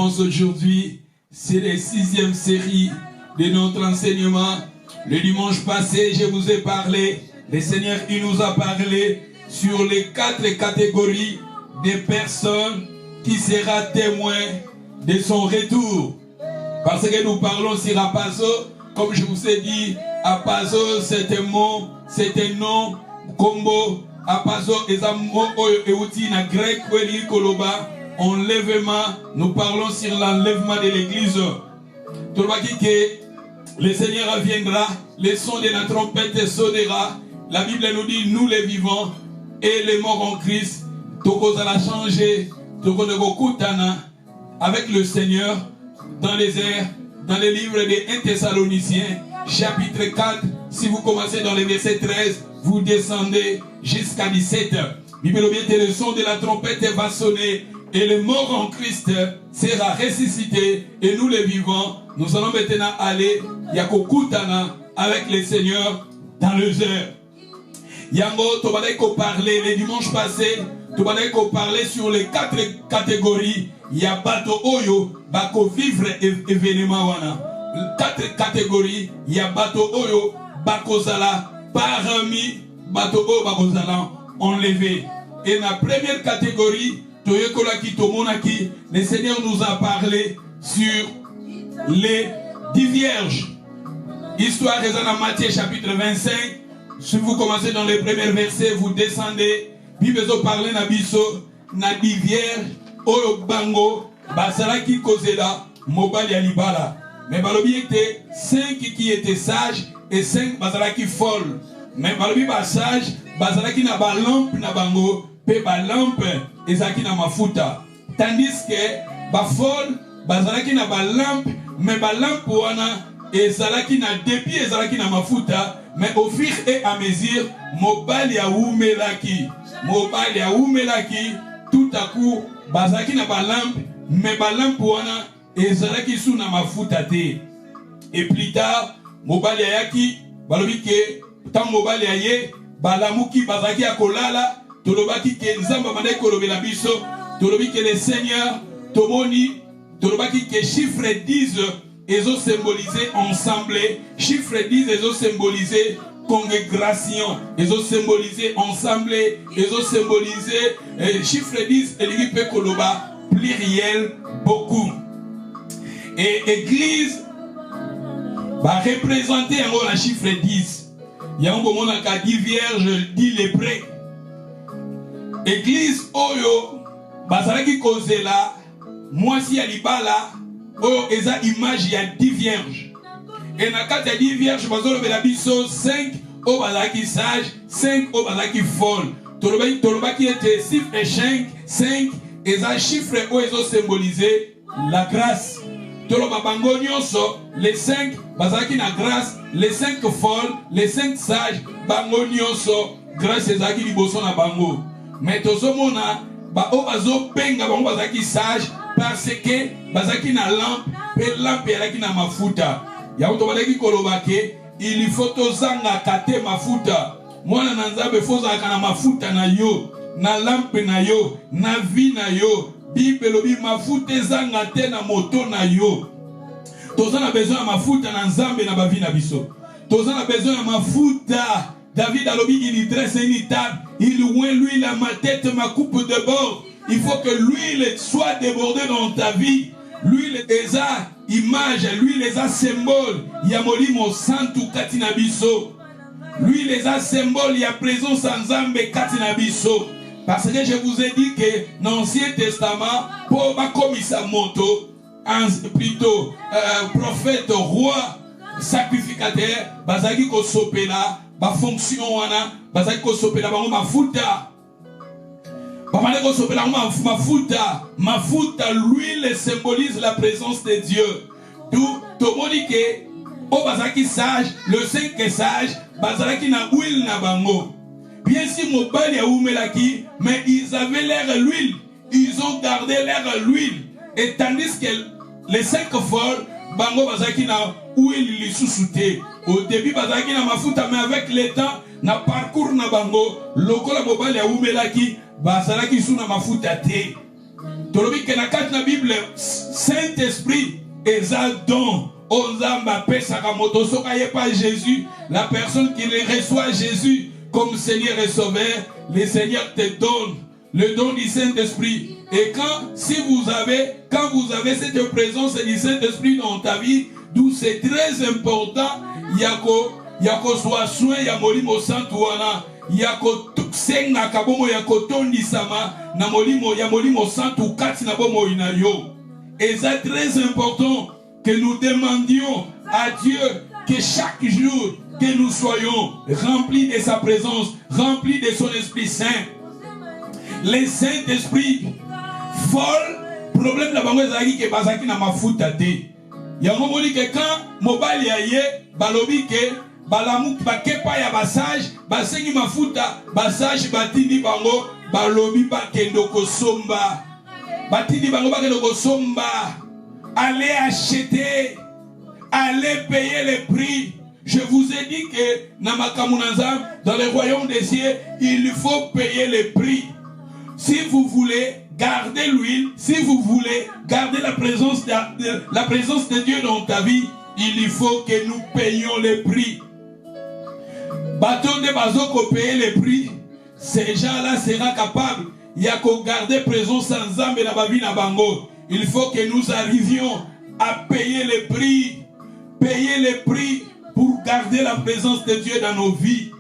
commence aujourd'hui. C'est la 6e série de notre enseignement. Le dimanche passé, je vous ai parlé, le Seigneur il nous a parlé sur les 4 catégories de personnes qui seront témoins de son retour. Parce que nous parlons sur Apazo, comme je vous ai dit, Apazo c'est un mot, c'est un nom, combo. Apazo est un mot euti na grec ou koloba, enlèvement. Nous parlons sur l'enlèvement de l'église. Tout le Seigneur viendra, le son de la trompette sonnera. La Bible nous dit, nous les vivants et les morts en Christ, Toko a changé, Toko de Gokutana avec le Seigneur dans les airs, dans les livres des 1 Thessaloniciens, chapitre 4. Si vous commencez dans le verset 13, vous descendez jusqu'à 17. Bible bien, le son de la trompette va sonner et le mort en Christ sera ressuscité et nous les vivants, nous allons maintenant aller Yakokutana avec le Seigneur dans les airs. Yango, tu vas parler le dimanche passé, tu vas parler sur les 4 catégories. Il y a bateau oyo, bako vivre événement wana. 4 catégories, il y a bateau oyo, bako zala, parmi bateau oyo, bako zala, enlevé. Et la première catégorie, le Seigneur nous a parlé sur les 10 vierges. Histoire est dans Matthieu chapitre 25. Si vous commencez dans les premiers versets, vous descendez. Bible parle na biso na 10 vierges. Oyo bango basala ki kozela mobali ya libala. Mais balobi était 5 qui étaient sages et 5 basala ki folles. Mais balobi ba sage basala ki na ba lampe na bango pe ba lampe ezaki na mafuta. Tandis que ba folle basala ki na ba lampe mais ba lampe wana ezalaki na débit ezalaki na mafuta. Mais au fur et à mesure mobali ya umelaki tout à coup bazaki na balampe mais balampe wana ezalaki sous na mafuta te. Et plus tard mobali ayaki balobi ke tant mobali aye balamuki bazaki akolala tolobaki ke nzamba mandai kolobela biso tolobi ke le Seigneur tomoni tolobaki ke chiffre 10 ezo symboliser ensemble, chiffre 10 ezo symboliser congrégation, ezo symboliser ensemble, ezo symboliser chiffre 10 et peut koloba pluriel beaucoup. Et église va représenter un rôle à chiffre 10. Il y a un moment où 10 vierges, 10 lépreux. Église oyo bazalaki kozela mwasi ya libala oyo eza image ya 10 vierges. Et na kati ya 10 vierges bazolobela biso 5 oyo bazalaki sage, 5 oyo bazalaki folle. Tolobaki ete chiffre 5 eza chiffre oyo ezo symboliser la grâce. Toloba bango nyonso les 5 bazalaki na grâce, les 5 folles, les 5 sages bango nyonso grâce ezalaki liboso na bango. Mais tozomona ba oyo bazobenga bango bazalaki sage parce que bazaki na lampe pe lampe elaki na mafuta. Yango to balaki koloba ke il faut tozanga kate mafuta. Mwana na Nzambe fozaka na mafuta na yo, na lampe na yo, na vie na yo. Bible lobi mafuta ezanga te na moto na yo. Tozana besoin ya mafuta na Nzambe na bavi na biso. Tozana besoin ya mafuta. David a lobi il dresse une table, il oint l'huile à ma tête, ma coupe de bord. Il faut que l'huile soit débordée dans ta vie. L'huile est à image, l'huile est à symbole. Yamoli mo santu katinabiso. L'huile est à symbole, il y a présence en Nzambe katinabiso. Parce que je vous ai dit que dans l'Ancien Testament, pour ma commissaire moto, plutôt prophète, roi, sacrificateur, bazaki ko sopela, ba fonction wana, bazaki ko sopela bango mafuta. Mafuta, l'huile symbolise la présence de Dieu. D'où Tomonique, au bazaki sage, le 5 est sage, bazaki na huile na bango. Bien sûr, mobali a oumelaki, mais ils avaient l'air l'huile. Ils ont gardé l'air l'huile. Et tandis que les 5 folles, bango bazaki na huile li sous-souté. Au début, bazaki na mafuta, mais avec le temps, na parcours na bango, lokola mobali a oumelaki, bazalaki sous na mafuta te. Tolobi que na kati na Bible Saint-Esprit eza don ozamba pesaka moto soka ye pas Jésus, la personne qui reçoit Jésus comme Seigneur et Sauveur, le Seigneur te donne le don du Saint-Esprit. Et quand vous avez cette présence du Saint-Esprit dans ta vie, d'où c'est très important, yako soit soin ya molimo santu wana, yako senga kabomo yako tondi sama na molimo santu kati na bomo inayo. Et c'est très important que nous demandions à Dieu que chaque jour que nous soyons remplis de sa présence, remplis de son Esprit Saint. Le Saint-Esprit folle, problème la bango ezaki ke bazaki na mafuta te. Yango moni que quand mobali aye balobi ke balamu bakepa ya basage basengi mafuta basage batindi bango balobi bakendo kosomba. Batindi bango bakendo kosomba. Allez acheter, allez payer les prix. Je vous ai dit que dans le royaume des cieux, il faut payer les prix. Si vous voulez garder l'huile, si vous voulez garder la présence de Dieu dans ta vie, il faut que nous payions les prix. Bâton de Bazoko payer les prix, ces gens-là seront capables. Il y a qu'à garder présence sans Zambé dans ma vie na bango. Il faut que nous arrivions à payer les prix. Payer les prix pour garder la présence de Dieu dans nos vies.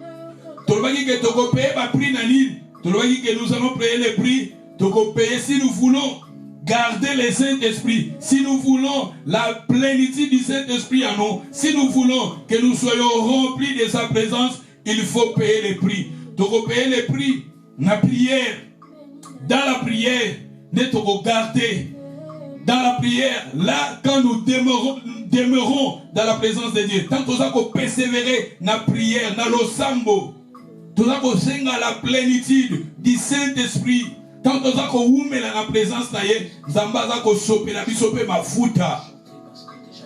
Tolobaki que toko payer ma prix na l'île. Tolobaki que nous allons payer les prix. Toko payer si nous voulons garder le Saint-Esprit. Si nous voulons la plénitude du Saint-Esprit en nous. Si nous voulons que nous soyons remplis de sa présence. Il faut payer les prix. Toko payer les prix. La prière. Dans la prière. Ne toko garder. Dans la prière, là, quand nous demeurons dans la présence de Dieu, tant que nous allons persévérer dans la prière, dans le sambo, nous allons sentir la plénitude du Saint-Esprit, tant que nous allons oumer dans la présence de Dieu, nous allons soper la bisope ma fouta.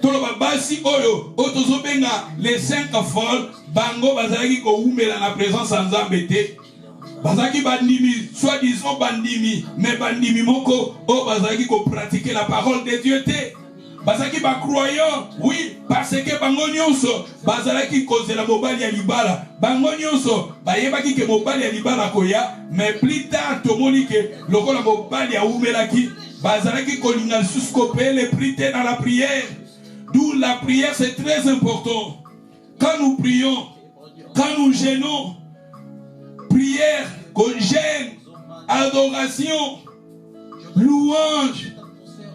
Tout le basi oyo, otozobenga les 5 folles, bango bazaki ko oumer dans la présence sans embêter. Bazaki bandimi, soi-disant bandimi, mais bandimi moko, oh bazaki ko pratiquer la parole de Dieu te. Bazaki ba croyant, oui, parce que bango nyonso, bazaki cause la mobali ya libala, bango nyonso, bayebaki ke mobali ya libala koya, mais plus tard tomoni ke lokola mobali ya umelaki, bazaki ko linga suskope les prières dans la prière. D'où la prière c'est très important. Quand nous prions, quand nous gênons, prière, gêne, adoration, louange.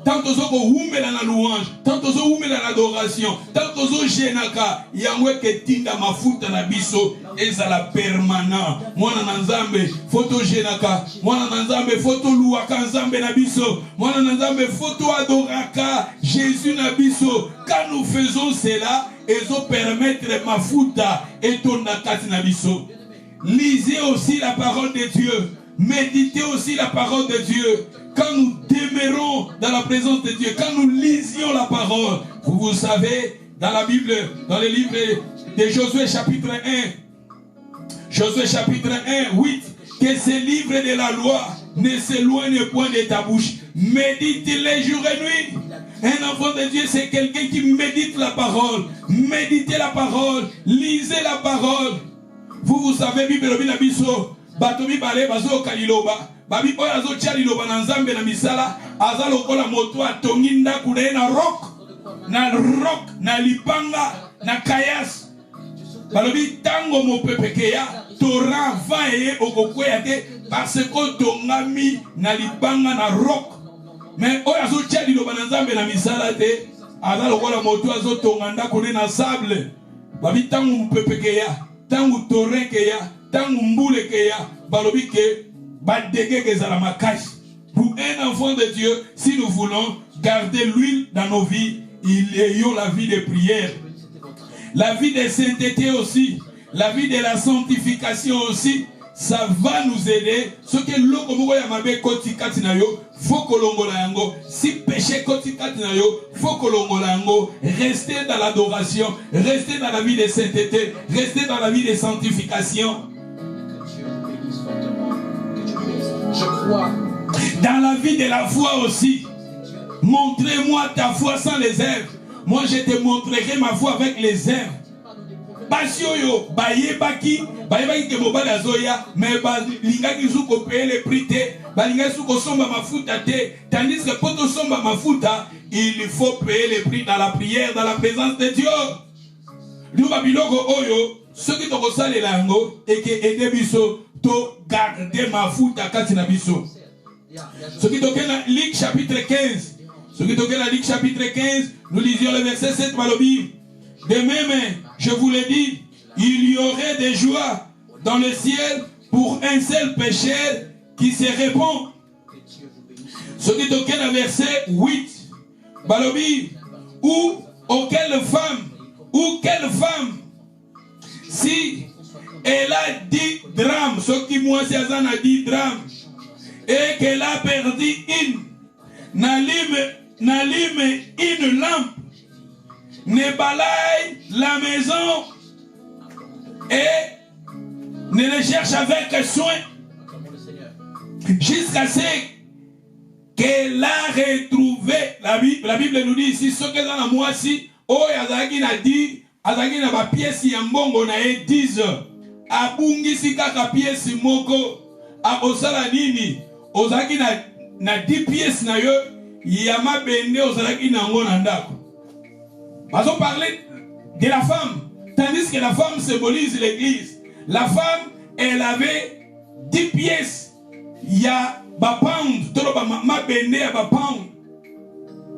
Tant que vous ouvrez dans la louange, tant que vous ouvrez dans l'adoration, tant que vous gênaka, yangwe ke tinda mafuta na biso, ezala permanent. Mwana nanzambe, photo gênaka, mwana nanzambe, photo louaka nzambe na biso, mwana nanzambe, photo adoraka, Jésus na biso. Quand nous faisons cela, ezo permettre mafuta et ton nakati na biso. Lisez aussi la parole de Dieu. Méditez aussi la parole de Dieu. Quand nous demeurons dans la présence de Dieu, quand nous lisions la parole, vous savez, dans la Bible, dans le livre de Josué chapitre 1, Josué chapitre 1, 8, que ce livre de la loi ne s'éloigne point de ta bouche. Médite-les jour et nuit. Un enfant de Dieu, c'est quelqu'un qui médite la parole. Méditez la parole. Lisez la parole. Vous savez, Bible na biso, batomi bale bazo kaliloba, babi oyo azo tia liloba na nzambe na misala, aza lokola moto atongi ndaku na rock, na lipanga, na kayas. Balobi tango mopepekeya, tora va eye okokweya te, parce que tongami na lipanga na rock. Mais oyo azo tia liloba na nzambe na misala te, aza lokola moto azo tonga ndaku na sable. Babi tango mopepekeya, tangu torenkeya, tangu mbulekeya, balobike, badegeke zalamakash. Pour un enfant de Dieu, si nous voulons garder l'huile dans nos vies, il y a la vie de prière, la vie de sainteté aussi, la vie de la sanctification aussi. Ça va nous aider. Ce que l'on ya mabe koti katina yo, faut kolongola yango. Si péché koti katina yo, faut kolongola yango. Restez dans l'adoration, restez dans la vie de sainteté, restez dans la vie de sanctification. Je crois. Dans la vie de la foi aussi. Montrez-moi ta foi sans les œuvres. Moi, je te montrerai ma foi avec les œuvres. Basioyo, bayebaki ke mobali azoya, mais balingaki suko payer le prix te, balingaki suko somba mafuta te, tandis que pour to somba mafuta, il faut payer le prix dans la prière, dans la présence de Dieu. Luba biloko oyo, ce qui toko sale lango, et que ede biso to garder mafuta kati na biso. Ce qui toke na Luc chapitre 15, ce qui toke na Luc chapitre 15, nous lisions le verset 7 malobi. De même, je vous l'ai dit, il y aurait des joies dans le ciel pour un seul pécheur qui se répand. Ce qui est au verset 8, Balobi, ou quelle femme, si elle a 10 drames, ce qui moi c'est a 10 drames, et qu'elle a perdu n'allume une lampe, ne balaye la maison et ne le cherche avec soin jusqu'à ce qu'elle a retrouvé. La Bible nous dit ici, ce que dans la moisi, oh yazaki na dit, azaki na ba pièce ya mbongo na e 10 abungisi kaka pièce moko abosala nini ozaki na 10 pièces na yo ya mabende ozalaki na ngo na ndako. Nous allons parler de la femme, tandis que la femme symbolise l'église. La femme, elle avait 10 pièces. Il y a ba pound, tolo ba ma bende ya ba pound.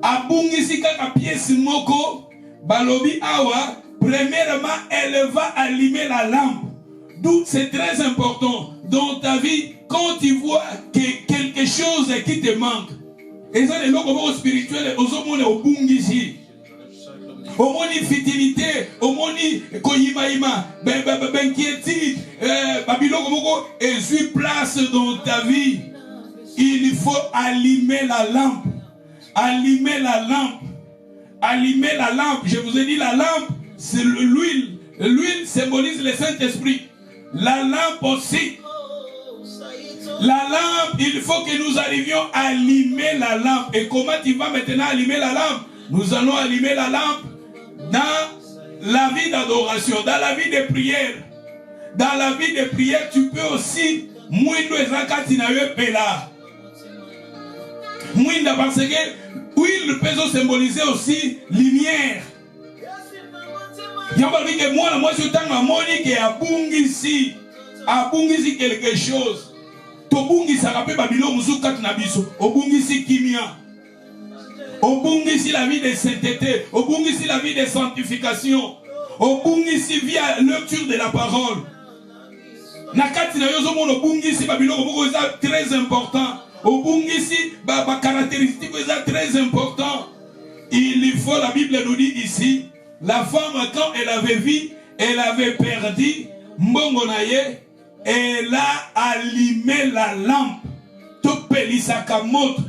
Abungisi kaka pièce moko, balobi awa, premièrement, elle va allumer la lampe. D'où c'est très important dans ta vie, quand tu vois que quelque chose qui te manque. Et ça, les logo spirituels, aux hommes, au bungisi. Au moni fitilité, au moni koyimaïma, inquiétude, babiloko moko, et suis place dans ta vie. Il faut allumer la lampe. Allumer la lampe. Allumer la lampe. Je vous ai dit, la lampe, c'est l'huile. L'huile symbolise le Saint-Esprit. La lampe aussi. La lampe, il faut que nous arrivions à allumer la lampe. Et comment tu vas maintenant allumer la lampe? Nous allons allumer la lampe dans la vie d'adoration, dans la vie de prière. Dans la vie de prière, tu peux aussi mouindo ezakati na yo pela. Mouinda parce que huile peut symboliser aussi lumière. Yambalbi que moi je tanga moni que abungisi quelque chose. Tobungisa kape babilo musukat na biso, obungisi kimia. Obungisi la vie de sainteté, obungisi la vie de sanctification, obungisi via lecture de la parole. Nakati na yozo mono obungisi babilo moko eza très important. Obungisi ba caractéristique eza très important. Il faut, la Bible nous dit ici, la femme quand elle avait vu, elle avait perdu mbongo na ye, elle a allumé la lampe. Topelisaka moto.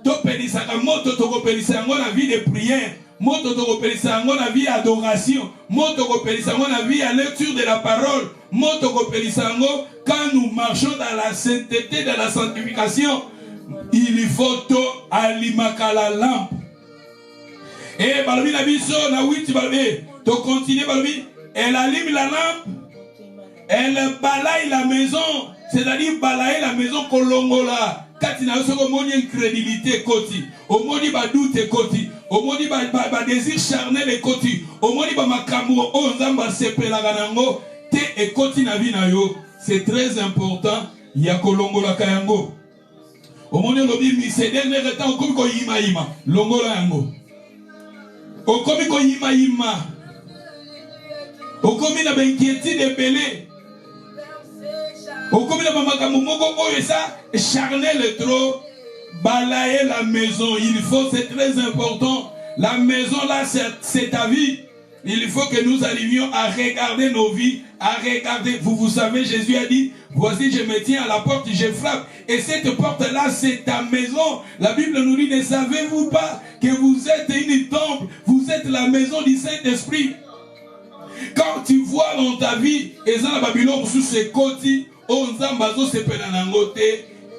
Topelisaka moto tokopelisa yango na vie de prière. Moto tokopelisa yango na vie d'adoration. Moto tokopelisa yango na vie à lecture de la parole. Moto tokopelisa yango quand nous marchons dans la sainteté, dans la sanctification. Il faut to alimaka la lampe. Et balobi na biso na 8 balobi to continue balobi, elle allume la lampe. Elle balaye la maison, c'est-à-dire balaye la maison kolongola. Katina soko moni incrédulité koti, au moni ba doute koti, au moni ba désir charnel koti, au moni ba makambo o nzamba sepela ganango te e koti na vie na yo. C'est très important ya kolongola kayango. Au moni lobi mi c'est dernier temps okomi ko yima yima, longola yango. Okomi ko yima yima. Okomi na inquiétude ebele. Au comme la maman moko oyo ça charnel trop balayer la maison. Il faut, c'est très important. La maison là c'est ta vie. Il faut que nous arrivions à regarder nos vies, à regarder. Vous savez, Jésus a dit, voici je me tiens à la porte, je frappe. Et cette porte là c'est ta maison. La Bible nous dit, ne savez-vous pas que vous êtes une temple, vous êtes la maison du Saint-Esprit. Quand tu vois dans ta vie, et dans la Babylone sous ses côtés,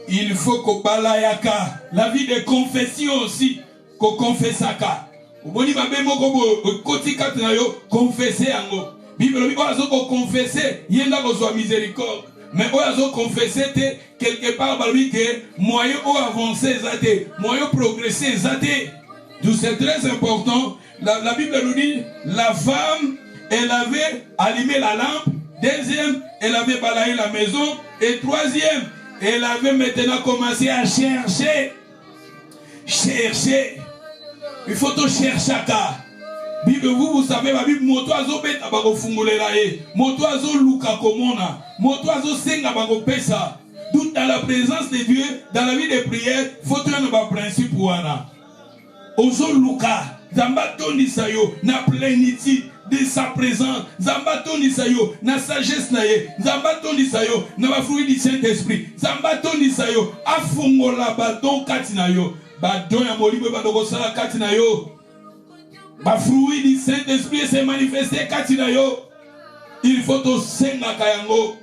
il faut qu'on balayaka. La vie de confession aussi, qu'on confessaka. Oboni mabe moko koti katina yo confesser yango. Bible bi ozo ko confesser yenda ko zo miséricorde. Mais ozo confesser te quelque part balobi que moyen o avancer zate, moyen progresser zate. Donc c'est très important. La Bible nous dit la femme elle avait allumé la lampe. Deuxième, elle avait balayé la maison. Et troisième, elle avait maintenant commencé à chercher. Chercher. Il faut tout chercher. Bible, vous savez, la Bible, moto azo beta bako fungulela ye. Moto azo luka komona. Moto azo senga bako pesa. Tout dans la présence de Dieu, dans la vie de prière, il faut tout un principe wana. Ozo luka. Zambato nisayo na plénitude de sa présence. Zambato nisayo na sagesse na ye. Zambato nisayo na ba fruit du Saint-Esprit. Zambato nisayo afungola badon katina yo. Badon ya molimo badoko sala katina yo. Ba fruit du Saint-Esprit se manifester katina yo. Il faut to senga kayango.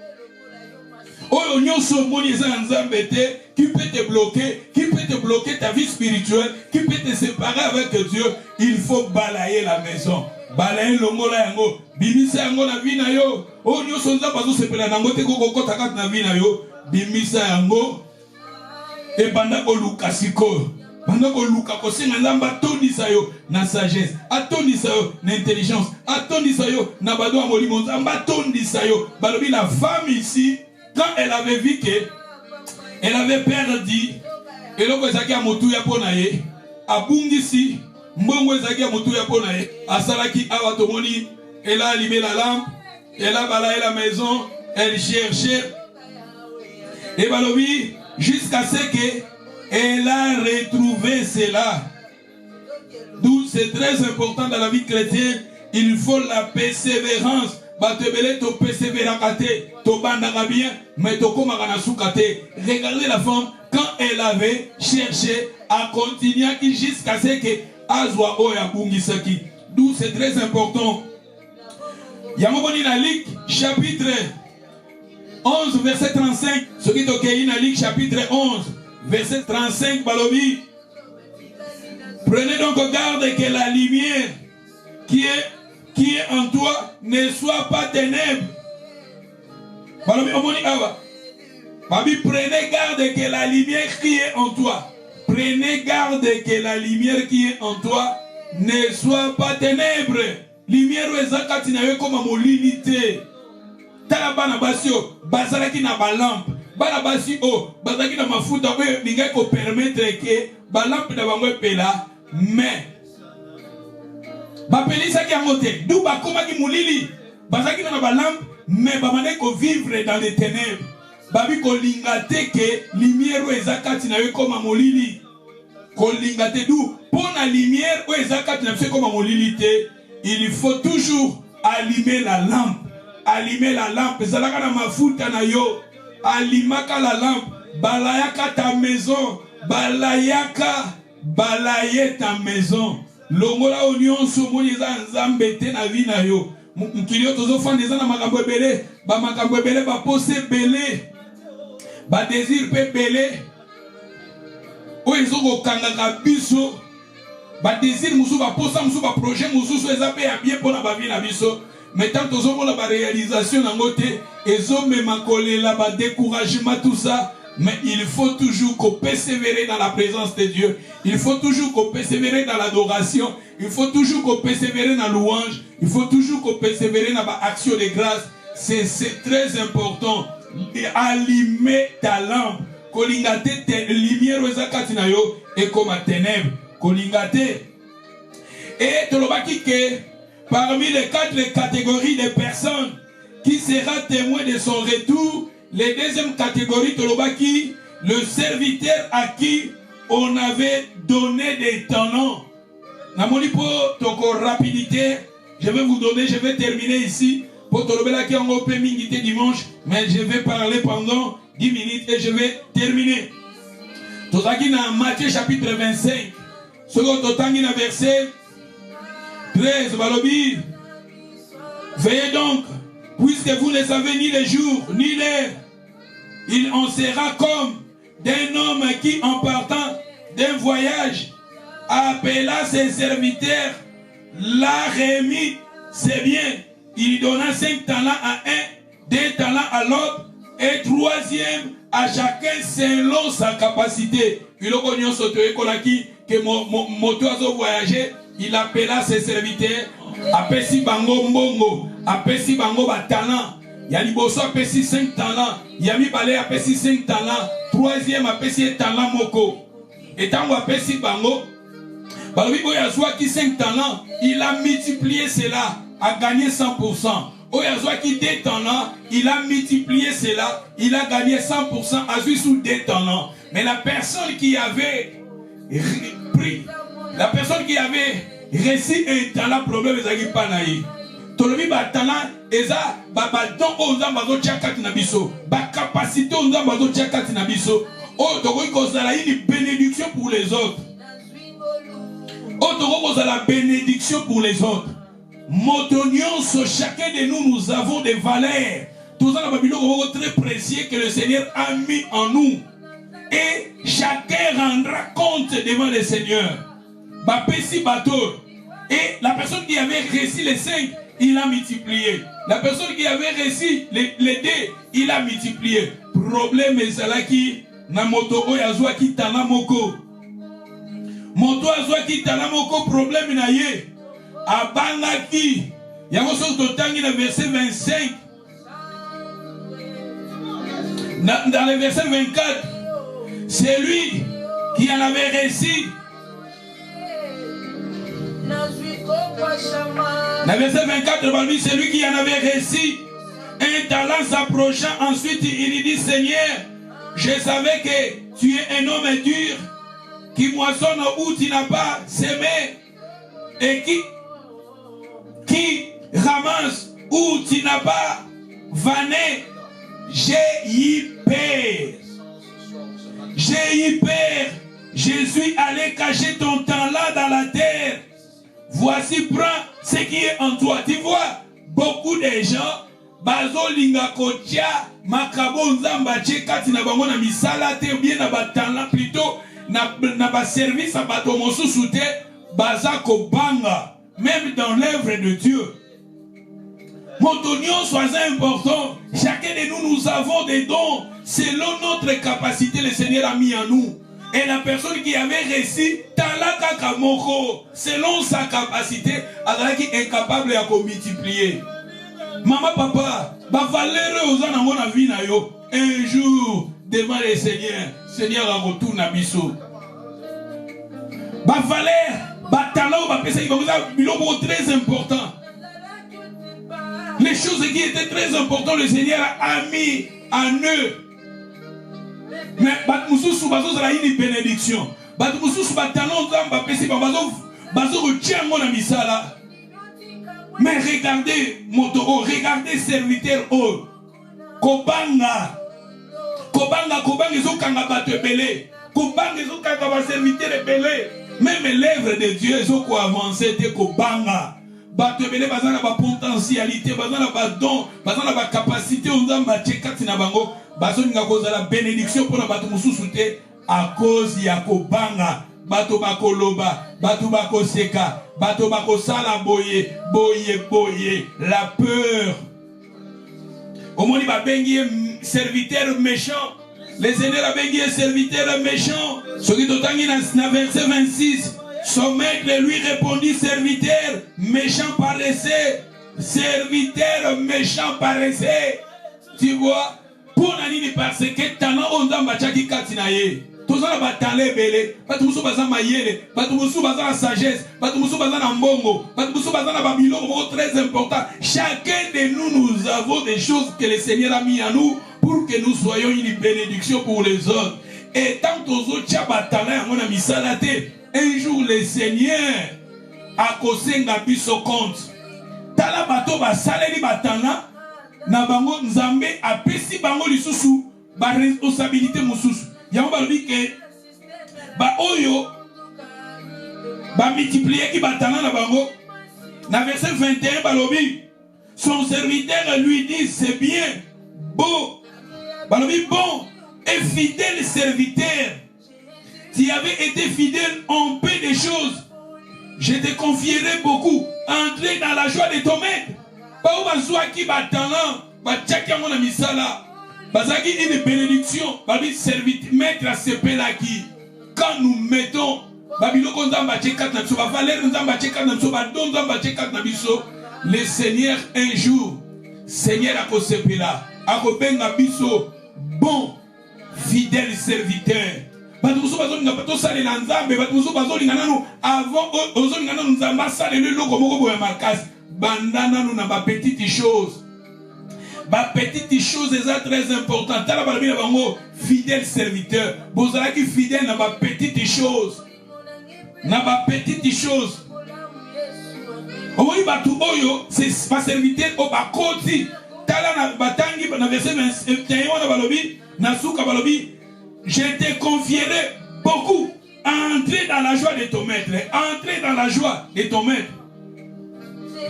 Oyo nyonso moni eza nzambe te qui peut te bloquer ta vie spirituelle, qui peut te séparer avec Dieu. Il faut balayer la maison. Balayer longola yango. Bimisa yango na vie na yo. Oyo nyonso nzambe azo sepela nango te koko kota kati na vie na yo. Bimisa yango. E banda ko luka siko. Banda ko luka ko senga nzambe atondisa yo na sagesse. Atondisa yo na intelligence. Atondisa yo na bado ya molimo. Nzambe atondisa yo. Balobi la femme ici, quand elle avait vu qu'elle avait perdu, et donc elle a motu ya ponaye, abungisi, mbongo ezaki ya motu ya ponaye, asalaki awatomoni, elle a allumé la lampe, elle a balayé la maison, elle cherchait, et balobi, jusqu'à ce qu'elle a retrouvé cela. D'où c'est très important dans la vie chrétienne, il faut la persévérance. Regardez la femme, quand elle avait cherché à continuer jusqu'à ce que Azwa Oya Bungisaki. D'où c'est très important. Yamoboni na Luc chapitre 11 verset 35. Ce qui est ok na Luc chapitre 11 verset 35 Balobi. Prenez donc garde que la lumière qui est en toi ne soit pas ténèbres. Prenez garde que la lumière qui est en toi. Prenez garde que la lumière qui est en toi ne soit pas ténèbres. Lumière ezaka tinayo comme molilité. Tala bana basio, bazalaki na balampe. Bana basi o, bazalaki na mafuta oyo linga ko permettre que balampe na bango pela, mais bapelisaki yango te. D'où bakomaki molili. Bazalaki na balampe, mais bamane ko vivre dans les ténèbres. Babi ko lingate que lumière ezaka tinayo comme molili. Ko lingate d'où pour la lumière ezaka tinayo comme molili te. Il faut toujours allumer la lampe. Allumer la lampe. Zalaka na mafuta na yo. Allimaka la lampe. Balayaka ta maison. Balaye ta maison. Longola union somoni eza nzambe te na vie na yo. Mukilio tozo fandeza na makambo ebele. Ba makambo ebele ba pose belé. Ba désir pe belé. O ezo ko kangaka biso. Ba désir musu ba posa musu ba projet musu so eza pe ya bien pona ba vie na biso. Mais tant que nous avons la réalisation dans notre ba découragement tout ça, mais il faut toujours qu'on persévérer dans la présence de Dieu. Il faut toujours qu'on persévérer dans l'adoration. Il faut toujours qu'on persévérer dans la louange. Il faut toujours qu'on persévérer dans l'action de grâce. C'est très important. Allumer ta lampe. Kolingate lumière et comme à ténèbres. Kolingate. Et tolobaki ke parmi les 4 catégories de personnes qui sera témoin de son retour, les deuxième catégorie, Tolobaki, le serviteur à qui on avait donné des talents. Namonipo, toko rapidité, je vais terminer ici pour Tolobela qui en peut mingité dimanche, mais je vais parler pendant 10 minutes et je vais terminer. Tozaki na Matthieu chapitre 25, second totangi na verset 13, Balobi. Veillez donc, puisque vous ne savez ni le jour, ni l'heure. Il en sera comme d'un homme qui, en partant d'un voyage, appela ses serviteurs, l'a remis, c'est bien. Il donna 5 talents à un, 2 talents à l'autre, et 3e à chacun selon sa capacité. Il a connu que moto a voyagé, il appela ses serviteurs, apesi bango mbongo, apesi bango ba talent. Yaliboso apesi 5 talents, Yami Balé apesi 5 talents, 3e apesi 1 talent moko. Et tant apesi bango, Balobi Oyazwa qui 5 talents, il a multiplié cela, a gagné 100%. Oyazwa qui 2 talents, il a multiplié cela, il a gagné 100% à lui sous 2 talents. Mais la personne qui avait pris, la personne qui avait reçu un talent, problème est pas naïf. Tolobi ba talent eza ba don oza bazo tchakati na biso, ba capacité oza bazo tchakati na biso. Oh tokoki kozala une bénédiction pour les autres. Oh tokoki kozala bénédiction pour les autres. Motonions, chacun de nous avons des valeurs. Tous en avons très précieux que le Seigneur a mis en nous. Et chacun rendra compte devant le Seigneur. Bapesi bateau. Et la personne qui avait réussi les 5, il a multiplié. La personne qui avait réussi les 2, il a multiplié. Problème est là qui na moto oyazwa ki talamoko. Moto azwa ki talamoko problème na ye. Abangaki. Yango so totangi na verset 25. Dans le verset 24, c'est lui qui en avait réussi. Dans le verset 24, c'est lui qui en avait réussi. Un talent s'approchant, ensuite il lui dit, Seigneur, je savais que tu es un homme dur, qui moissonne où tu n'as pas semé, et qui ramasse où tu n'as pas vanné. J'ai eu peur. J'ai eu peur. Je suis allé cacher ton talent dans la terre. Voici, prends ce qui est en toi. Tu vois, beaucoup de gens, bazo linga kotia, makabo nzamba tchekati na bango na misala te, ou bien na batala plutôt, na ba service à bato mosusu te, baza ko banga, même dans l'œuvre de Dieu. Montonion soit important. Chacun de nous, nous avons des dons. Selon notre capacité, le Seigneur a mis en nous. Et la personne qui avait réussi, talaka kamoko, selon sa capacité, elle est incapable de multiplier. Maman, papa, ba valeur aux gens dans vie na yo. Un jour, devant le Seigneur, Seigneur a retourné à biso. Ba valeur, ba talent, ba pesa, il est très important. Les choses qui étaient très importantes, le Seigneur a mis en eux. Mais Batmoussou Bazo a une bénédiction. Batmoussou Batalon Zamba Pessi Bazo retient mon ami Sala. Mais regardez Motoro, regardez serviteur O. Kobanga. Kobanga Zo Kanga Batebele. Kobanga Zo Kanga serviteur Belé. Même l'œuvre de Dieu Zo ko avancé de Kobanga. Batebele bazana ba potentialité, bazana ba don, bazana ba capacité on a ba tchekati na bango, bazoni nga koza la bénédiction pour na bato mususu te à cause ya kobanga, bato bakoloba, bato bakoseka, bato bakosala boye, la peur. Au monde ba bengi serviteur méchant, les Seigneur a bengi serviteur méchant. Ce qui totangi na verset 26. Son maître lui répondit, serviteur méchant paresseux, serviteur méchant paresseux. Tu vois, pour nani parce que talent on a bachaki katinaye. Tous on a batalé belé, pas tout ça bazan mayele, pas tout ça bazan sagesse, pas tout ça bazan ambongo, pas tout ça bazan babilo, très important. Chacun de nous avons des choses que le Seigneur a mis en nous pour que nous soyons une bénédiction pour les autres. Et tant que nous avons batalé, on a mis ça la tête. Un jour, le Seigneur a causé un biso compte. Tala bato ba saleli batana na bango nzambe a pesi bango lisusu ba responsabilité mususu. Yango ba lobi ke ba oyo ba multiplier ki batana na bango. Na verset 21 ba lobi son serviteur lui dit c'est bien beau. Ba lobi bon et fidèle serviteur. Tu avais été fidèle en peu de choses. Je te confierai beaucoup. Entrer dans la joie de ton maître. Pas où va qui va talent, va tchaki à mon ami Sala. Bazaki une bénédiction. Babi serviteur, maître à ce là qui. Quand nous mettons, Babiloko Nzamba tchekat na biso, Valer Nzamba tchekat na biso, Don Nzamba tchekat na biso. Le Seigneur un jour, Seigneur a kosepela, a kobenga biso bon, fidèle serviteur. Batuso bazolinga bato salela Nzambe, batuso bazolinga nanu avant ozolinga nanu Nzamba salele loko moko boya makasi. Bandana nous na ba petite chose. Ba petite chose est très important. Tala balabi na bango fidèle serviteur. Bozala ki fidèle na ba petite chose. Na ba petite chose. Omoyi batu oyo c'est pas serviteur au bakoti. Tala na batangi na verset 21 na balobi na suka balobi je te confierai beaucoup. Entrer dans la joie de ton maître. Entrer dans la joie de ton maître.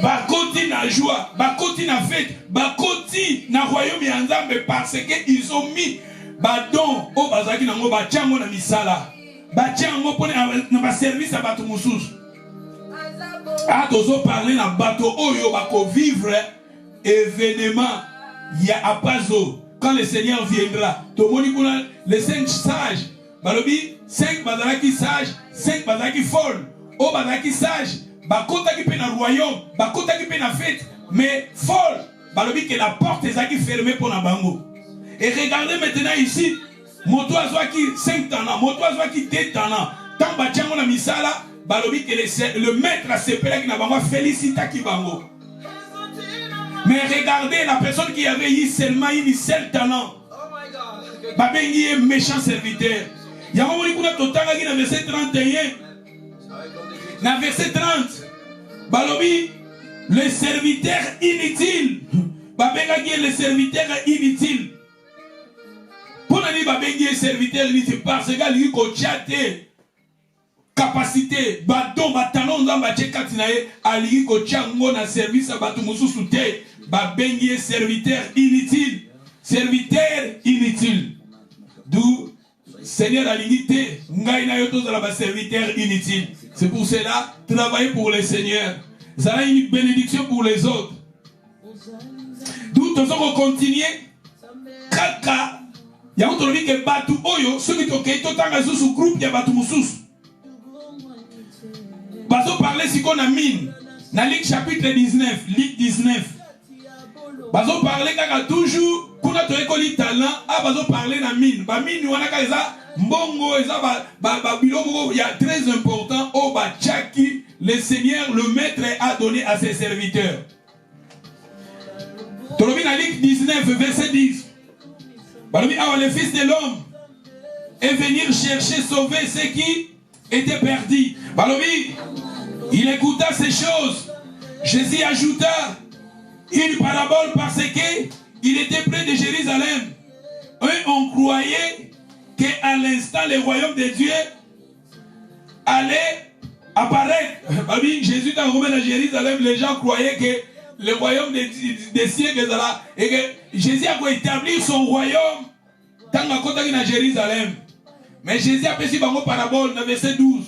Bakoti na joie, bakoti na fête, bakoti na royaume ya Nzambe parce que ils ont mis badon au bazaki nango bachango na misala. Bachango pone na ba service à bato mususu. A tozo parler na bato oyo bako vivre événement ya apazo quand le Seigneur viendra. Tomoni kuna les 5 sages, balobi 5 bazalaki sages, 5 bazalaki folles. O bazalaki sages bakota qui peut dans royaume, bakota qui peut dans fête, mais folle. Balobi que la porte est fermée pour la bango. Et regardez maintenant ici, moto azwa qui 5 talents, moto azwa qui 2 talents. Tant bachango na misala, balobi que le maître a sepelé qui na bango félicita qui bango. Mais regardez la personne qui avait eu seulement une seul talent. Babengi est méchant serviteur. Yango moni kuna totanga qui na verset 31. Dans verset 30, balobi, le serviteur inutile. Babengi est le serviteur inutile. Pour nous dire babengi est serviteur inutile parce que lui kochate capacité, badon, batanon, nzamba tchekatinae, ali kochango na service à batu mususu te. Babengi est serviteur inutile. Serviteur inutile. D'où Seigneur a l'unité, ngaina yoto za la serviteur inutile. C'est pour cela, travailler pour le Seigneur. Ça a une bénédiction pour les autres. D'où nous allons continuer. Kaka, il y a autre vie que Batu Oyo, ceux qui ont été sous groupe, il y a Batu Moussous. Bazo parler si qu'on a mine. Dans Luc chapitre 19, Luc 19. Bazo parler kaka toujours, pour notre école talent, ah bazo parler na mine. Ba mine, on a kaza. Mbongo, il y a très important au Bachaki, le Seigneur, le Maître a donné à ses serviteurs. Tolobina Luc 19, verset 10. Le Fils de l'homme est venir chercher, sauver ceux qui étaient perdus. Il écouta ces choses. Jésus ajouta une parabole parce qu'il était près de Jérusalem. Eux, on croyait qu'à l'instant, le royaume de Dieu allait apparaître. Jésus est arrivé à Jérusalem, les gens croyaient que le royaume des cieux est là. Et que Jésus a établi son royaume dans la côte de Jérusalem. Mais Jésus a fait une parabole dans le verset 12.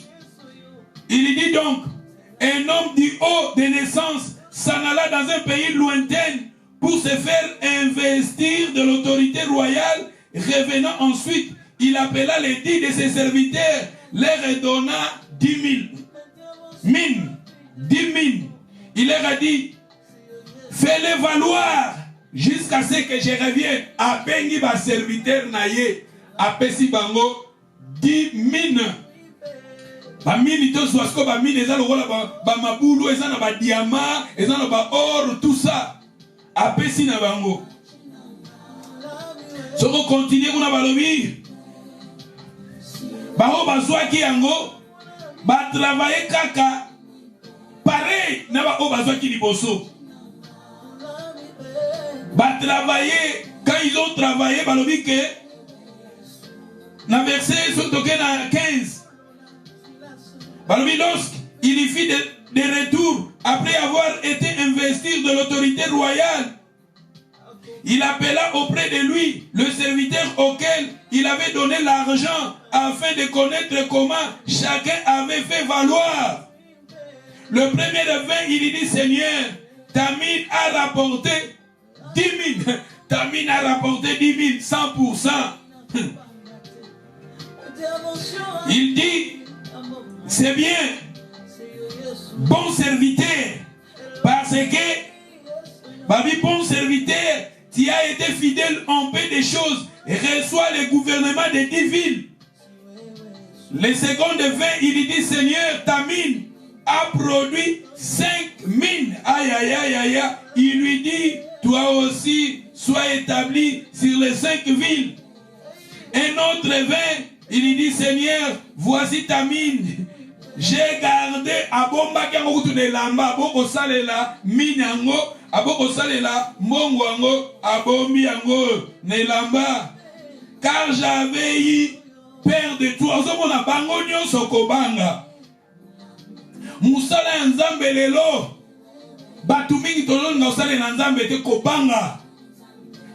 Il dit donc, un homme du haut de naissance s'en alla dans un pays lointain pour se faire investir de l'autorité royale. Revenant ensuite, il appela les 10 de ses serviteurs, leur donna 10 000 mines. 10 000. Il leur a dit, fais-les valoir jusqu'à ce que je revienne. A bengi ba serviteur naye, a pesi bango 10 mines. Ba mine to soasko ba mine eza lokola ba mabulu eza na ba diamant, eza na ba or, tout ça. A pesi na bango. Soko continue kuna balobi. Bao bazwaki yango ba travailler kaka pareil na ba o bazwaki liboso. Ba travailler quand ils ont travaillé balobi que na verset sotoke na 15. Balobi lorsqu'il y fit de retour après avoir été investi de l'autorité royale, il appela auprès de lui le serviteur auquel il avait donné l'argent afin de connaître comment chacun avait fait valoir. Le premier de 20, il lui dit, Seigneur, ta mine a rapporté 10 000. Ta mine a rapporté 10 000, 100%. Il dit, c'est bien, bon serviteur, parce que, babi, bon serviteur, tu as été fidèle en peu de choses et reçois le gouvernement de 10 villes. Le second de 20, il dit, Seigneur, ta mine a produit 5 mines. Aïe, aïe, aïe, aïe, aïe. Il lui dit, toi aussi, sois établi sur les 5 villes. Un autre 20, il lui dit, Seigneur, voici ta mine. J'ai gardé abomba kango de lamba, aboko salela, mine yango, aboko salela, mongo yango, abombi yango, ne lamba. Car j'avais eu peur de toi. Ozomona bango nyonso kobanga. Musala nzambe lelo. Batu mingi tolonga osale na nzambe te kobanga.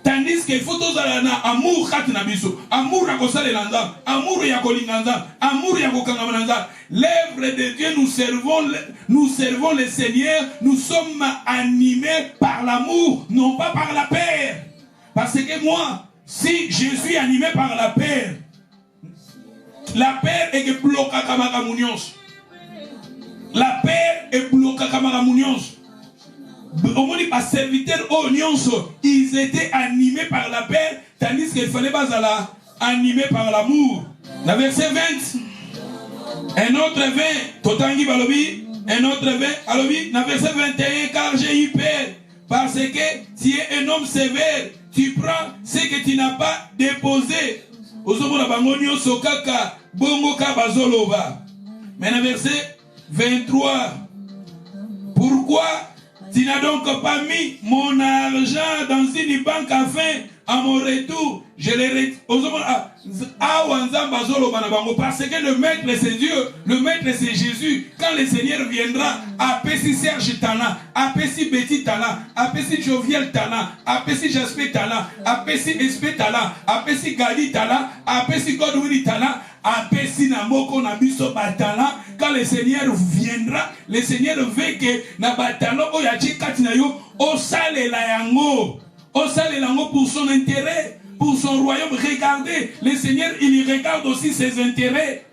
Tandis que il faut tous aller na amour kati na biso, amour ya kosale na nzambe, amour ya kolinga nzambe, amour ya kokangama na nzambe. L'œuvre de Dieu, nous servons le Seigneur, nous sommes animés par l'amour, non pas par la peur. Parce que moi, si je suis animé par la peur est que bloque à Kamakamunions. La peur est bloquée à Kamakamunions. Au moins, les serviteurs au Nyonso, ils étaient animés par la paix, tandis qu'il fallait pas animés par l'amour. Le verset 20, un autre 20, Totangi Balobi, un autre 20, Alobi, le verset 21, car j'ai eu peur, parce que tu es un homme sévère, tu prends ce que tu n'as pas déposé. Mais le verset 23, pourquoi tu n'as donc pas mis mon argent dans une banque afin, à mon retour, je les parce que le maître c'est Dieu, le maître c'est Jésus. Quand le Seigneur viendra, apesi Serge Tana, apesi Betty Tana, apesi Joviel Tana, apesi Jasper Tana, apesi Espé Tana, apesi Gali Tana, apesi Godwin Tana, apesi Namoko Nabiso Batana. Quand le Seigneur viendra, le Seigneur veut que na batalo oyachi katinayo osale la yango. Osale la yango pour son intérêt, pour son royaume. Regardez, le Seigneur il regarde aussi ses intérêts.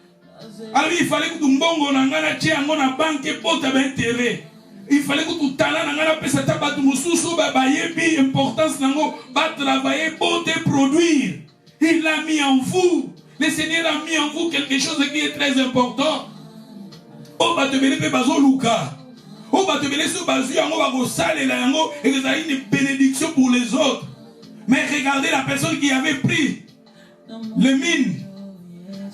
Alors il fallait que tu mbongo nangana tie yango na banque pour ta intérêt. Il fallait que tu tala nangana pesa tabatu mususu ba yebi importance nango ba travailler pour te produire. Il l'a mis en vous. Le Seigneur a mis en vous quelque chose qui est très important. Oh, bah, te belé bazo luka. Oh, bah, te belé sur bazu yango ba go sale la yango et que ça a une bénédiction pour les autres. Mais regardez la personne qui avait pris le mine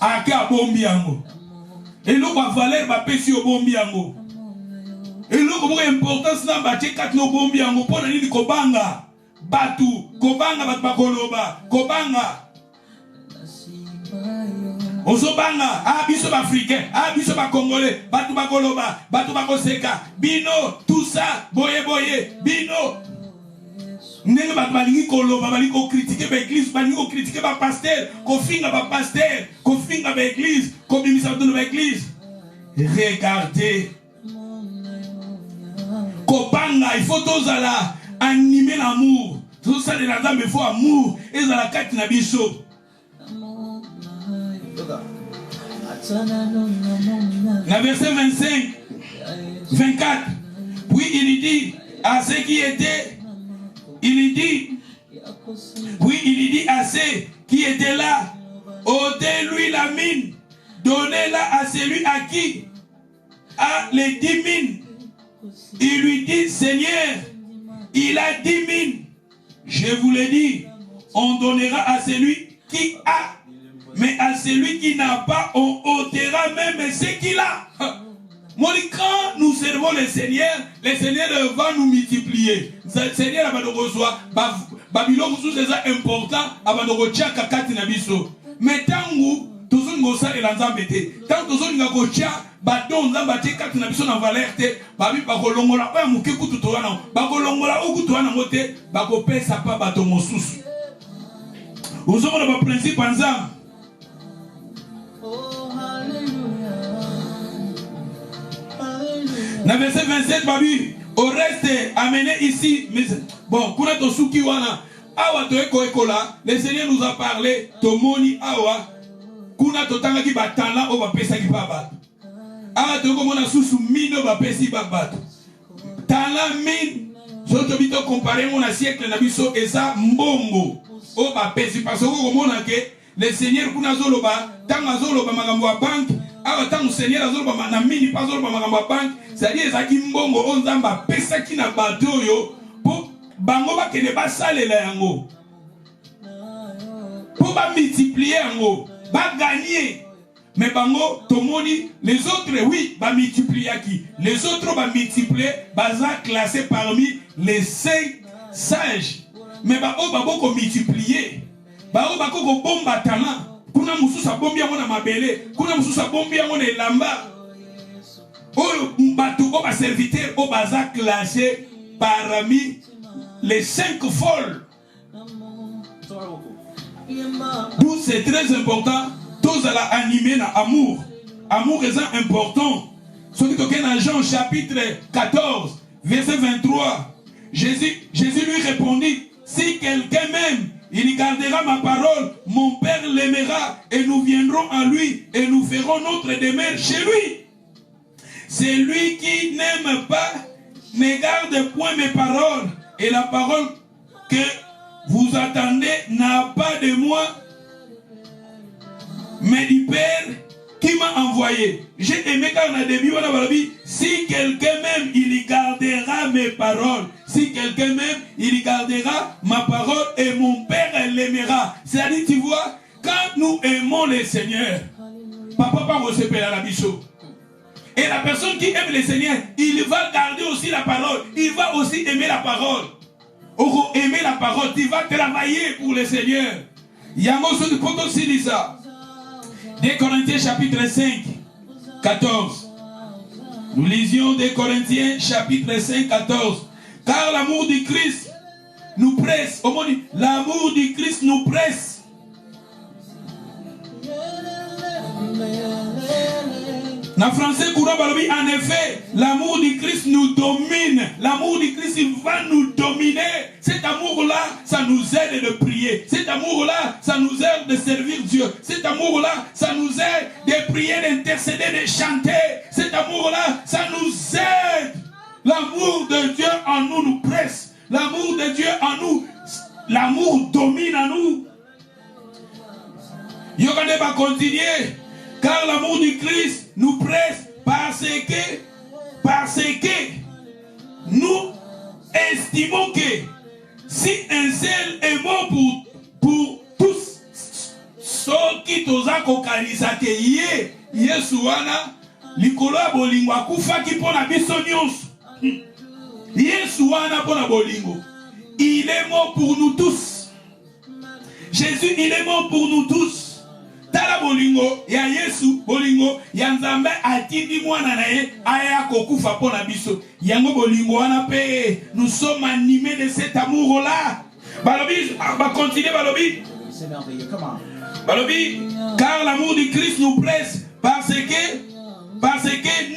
à ka bombi yango. Et l'eau va valer ba pesi au bombi yango. Et l'eau comme importance na ba che kat no bombi yango pour na ni kobanga. Batu kobanga bat bakoloba kobanga. Ozobanga, biso ba africain, biso ba congolais, batu ba koloba, batu ba koseka, bino, tout ça, boye boye, bino. Ndenge batu balingi koloba, balingi ko critiquer ba église, balingi ko critiquer ba pasteur, ko finga ba pasteur, ko finga ba église, ko bimisa ba église. Regardez. Kobanga, il faut tous ala animer l'amour. Tout ça de la dame, il faut amour. Et dans la carte na biso. La verset 25, 24. Puis il dit à ceux qui étaient, puis il dit à ceux qui étaient là, ôtez-lui la mine, donnez-la à celui à qui a les 10 mines. Il lui dit, Seigneur, il a 10 mines. Je vous l'ai dit, on donnera à celui qui a. Mais à celui qui n'a pas, on ôtera même ce qu'il a. Quand nous servons le Seigneur va nous multiplier. Le Seigneur va nous recevoir. Babylone, c'est important. Mais tant tozoni ngosa elanzambe te. Tant tozoni ngakocha badon nzamba te kati na biso na valeur te, babi bakolongola oya muke kutu to wana, bakolongola okutu wana ngote, bakopesa pa bato mosusu. Uzomona ba principe nzamba. Na verset 27 babi, au reste amené ici, mais bon, kuna to suki wana, awa to eko ekola, le Seigneur nous a parlé, to moni awa, kuna to tanga ki batala o ba pesa ki pa bato. Awa to komona susu mino ba pesi ba bato. Tala min, so to bito comparer mon siècle na biso eza mbongo o ba pesi parce que komona ke le Seigneur kuna zoloba, tanga zoloba magambo wa banque, awa tangu Seigneur azoloba na mini pas zoloba magambo wa banque, c'est-à-dire ezaki mbongo o nzamba pesa ki na bato yo po bango ba kene ba salela yango. Po ba multiplier yango, ba gagner. Mais bango tomoni les autres oui ba multiplier qui, les autres ba multiplier baza classé parmi les 5 sages. Mais ba o ba boko multiplier. Ba o ba ko bomba talent. Kuna mususa bombi yango na mabele, kuna mususa bombi yango na elamba. Oyo bato o ba serviteur o baza classé parmi les 5 folles. D'où c'est très important, tous à la animer na amour. Amour est important. Celui qui est dans Jean chapitre 14, verset 23. Jésus lui répondit, si quelqu'un m'aime, il gardera ma parole, mon Père l'aimera, et nous viendrons à lui, et nous ferons notre demeure chez lui. C'est lui qui n'aime pas, ne garde point mes paroles, et la parole que vous attendez n'a pas de moi, mais du Père qui m'a envoyé. J'ai aimé quand on a début, on a dit, si quelqu'un m'aime, il gardera mes paroles. Si quelqu'un m'aime, il gardera ma parole et mon Père l'aimera. C'est-à-dire, tu vois, quand nous aimons le Seigneur, papa pas recevoir à la bichot. Et la personne qui aime le Seigneur, il va garder aussi la parole. Il va aussi aimer la parole. Pour aimer la parole, tu vas travailler pour le Seigneur. Yango sur poto aussi ça. 2 Corinthiens chapitre 5, 14. Nous lisions 2 Corinthiens chapitre 5, 14. Car l'amour du Christ nous presse. Au monde, l'amour du Christ nous presse. Dans français courant balobi, en effet, l'amour du Christ nous domine. L'amour du Christ, il va nous dominer. Cet amour-là, ça nous aide de prier. Cet amour-là, ça nous aide de servir Dieu. Cet amour-là, ça nous aide de prier, d'intercéder, de chanter. Cet amour-là, ça nous aide. L'amour de Dieu en nous nous presse. L'amour de Dieu en nous, l'amour domine en nous. Yogane va continuer. Car l'amour du Christ nous presse parce que nous estimons que si un seul est mort pour tous, ceux qui toza kokanisa ke Yesu wana likolo ya bolingo akufaki pona biso nyonso. Yesu wana pona bolingo. Il est mort pour nous tous. Jésus, il est mort pour nous tous. Tala bolingo ya Yesu bolingo ya Nzambe atindi mwana na ye aya kokufa pona biso. Yango bolingo wana pe nous sommes animés de cet amour là. Balobi va continuer balobi. C'est merveilleux, comment? Balobi car l'amour du Christ nous presse parce que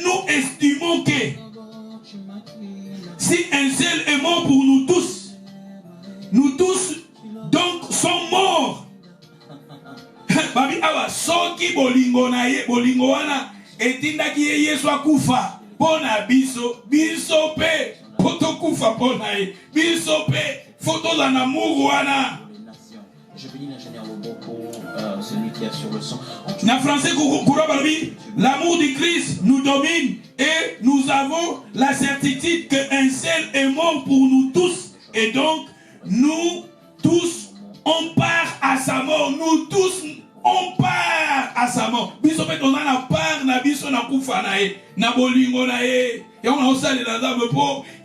nous estimons que si un seul est mort pour nous tous donc sommes morts. Babi awa soki bolingo na ye bolingo wana etindaki ye Yesu akufa pona biso pe poto kufa pona ye biso pe photo za namour wana. Je bénis l'ingénieur Loboko, celui qui a sur le son. Na français courant babi, l'amour du Christ nous domine et nous avons la certitude qu'un seul est mort pour nous tous et donc nous tous on part à sa mort. Nous tous on part à sa mort. Biso pe on a part na biso na kufa na ye na bolingo na ye. Et on a aussi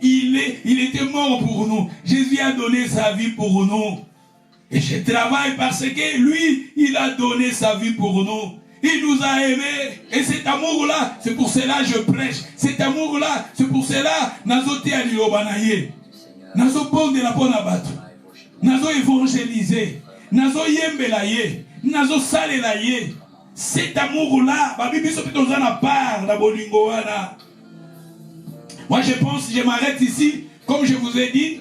les il était mort pour nous. Jésus a donné sa vie pour nous. Et je travaille parce que lui, il a donné sa vie pour nous. Il nous a aimés. Et cet amour-là, c'est pour cela que je prêche. Cet amour-là, c'est pour cela que nazo te alilobanaye. Nazo bonde la bonne abattu. Nazo évangéliser. Nazo yembelaye. Nazo salelaye. Cet amour-là, ma Bible est dans la part, la bolingoana. Moi, je pense, je m'arrête ici. Comme je vous ai dit,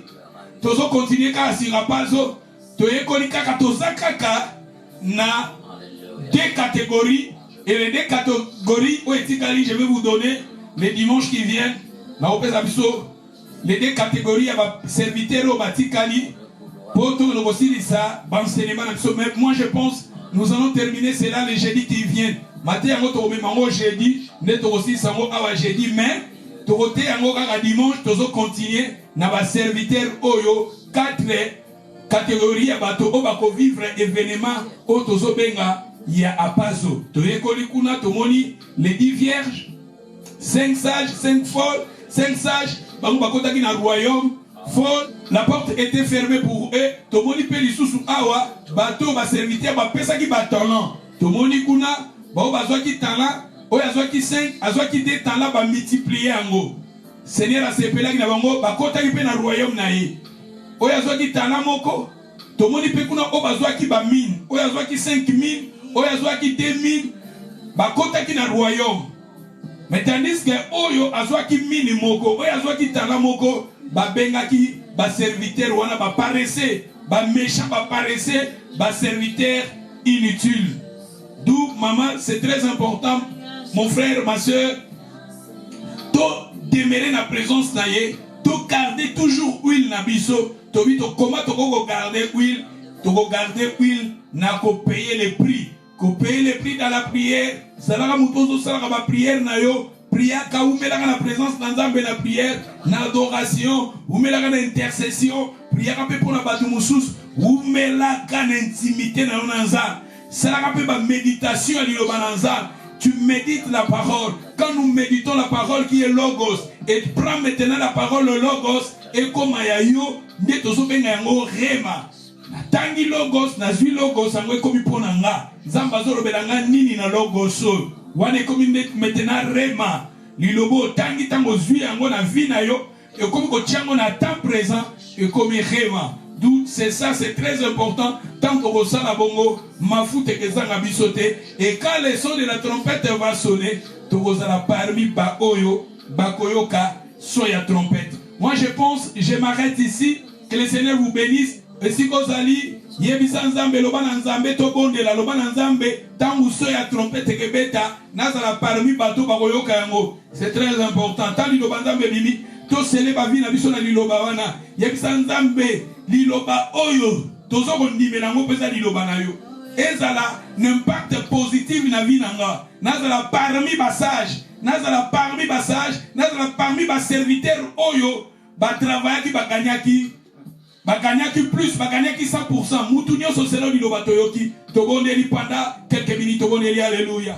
tozo continuer car si rapazo, toye kolikaka tozakaka na deux catégories. Et les deux catégories, je vais vous donner les dimanches qui viennent. Les deux catégories, il y a serviteurs au Batikali. Pour tout le aussi ça, moi je pense, nous allons terminer cela les jeudis qui viennent. Matin, jeudi, net aussi ça jeudi, mais Torote à dimanche, nous continuer na ba serviteur oyo 4 catégories à bateau au bako vivre événement au tozo benga ya apazo. Toyekoli kuna tomoni les 10 vierges, 5 sages, 5 folles, 5 sages, bango bakota ki na royaume, folle, la porte était fermée pour eux. Tomoni pe lisusu awa, bateau ba serviteur ba pesa ki ba talent. Tomoni kuna ba bazwa ki talent. Oya azwaki 5, azwaki 2 talents ba multiplier ango. Seigneur a sepelaki na bango bakota ki pe na royaume na ye. Oya azwaki talent moko, tomoni pe kuna o bazwaki ba mine. Oya azwaki 5000, oya azwaki 2000, bakota ki na royaume. Mais tandis que oyo azwaki mine moko, oya azwaki talent moko, ba bengaki ba serviteur wana ba paresse, ba méchant ba paresse, ba serviteur inutile. D'où maman, c'est très important. Mon frère, ma soeur, to demeurer dans la présence naye, to garder toujours huile na biso, to vite comment to go garder huile, na ko payer les prix, dans la prière, ça la mutozo ça la prière na yo, prière ka umela na présence na Nzambe na prière, na adoration, umela na intercession, prière ka pe pour na batu mususu, umela ka na intimité na Nzambe, ça la ka pe ba méditation ali lo bananza. Tu médites la parole. Quand nous méditons la parole qui est Logos, et prends maintenant la parole Logos, et comme ayayo, netozo bengango rema. Tangi Logos, nazui Logos, angwe komi ponanga. Zambazo belanga nini na Logos. Wane komi maintenant rema. Lilobo tangi tango zui ango na vie na yo, et comme ko tiango na temps présent, et komi rema. D'où c'est ça, c'est très important. Tant que ça la bongo, ma foute que ça n'a bisoté. Et quand le son de la trompette va sonner, tu vas parmi bakoyo, bakoyoka, soya trompette. Moi je pense, je m'arrête ici. Que le Seigneur vous bénisse. Et si vous allez, yebisa nzambe loba nzambe to bonde la loba nzambe, tant soya trompette que beta, nazala parmi bato bakoyoka yango. C'est très important. Tant loba nzambe bimi, to sele ba vi na biso na liloba wana. Yebisa nzambe liloba oyo tozo kondimela ngo pesa liloba na yo ezala n'impact positif na vie nanga nazala parmi basage nazala parmi ba serviteur oyo ba travailler ki baganyaki plus baganyaki 100% mutu nyonso selo liloba toyoki tobondeli pendant quelques minutes tobondeli alléluia.